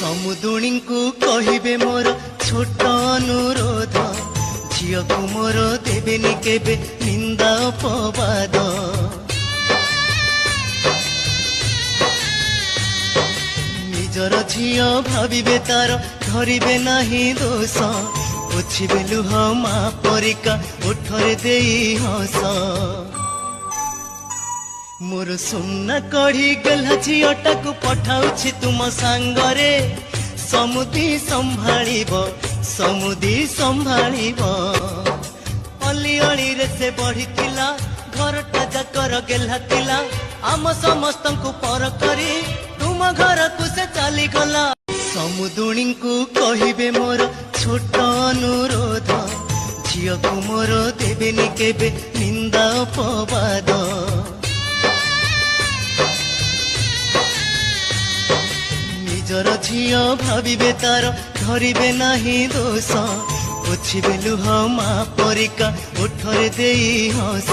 समुदुणी को कहिबे मोर छोट अनुरोध झियो को मोर देवेनी केबे निंदा अपवाद निजर झियो भाविबे तार धरिबे नाही दोष पोछिबे लुह मा परिका ओठरे देई हस मोर सुना कढ़ी गला झीटा को पठाउछि तुम सांगरे समुदी संभाळिब अली अली रे से बढ़िथिला घरटा जाकर गेला थिला आम समस्त को पर करी तुम घर को से चली गला समुदुणी को कहिबे मोर छोट अनुरोध झियो को मोर देवेनी केबे निंदा अपवाद निजर झियो भाविबे तार धरिबे नाही दोष पोछिबे लुह मा परिका ओठरे देई हस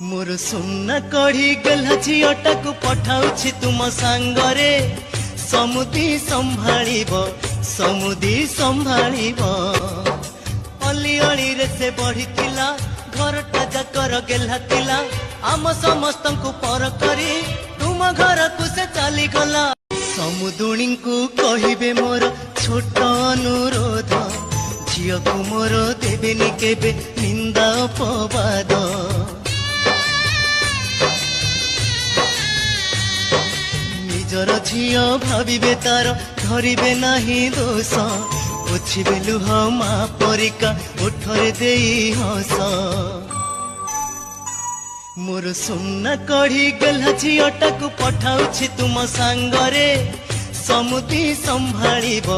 मोर सुना कढ़ी गला झीटा को पठाउछि तुम सांगरे समुदी संभाळिब अली अली रे से बढ़िथिला घरटा जाकर गेला थिला आम समस्त को पर करी तुम घर को से चली गला समुदुणी को कहिबे मोर छोट अनुरोध झियो को मोर देवेनी केबे निंदा अपवाद निजर झियो भाविबे तार धरिबे नाही दोष पोछिबे लुह मा परिका ओठरे देई हस मोर सुना कढ़ी गला झीटा को पठाउछि तुम सांगरे समुदी संभाळिब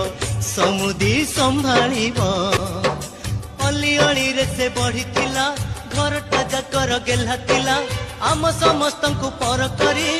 अली अली रे से बढ़िथिला घरटा जाकर गेला थिला आम समस्त को पर करी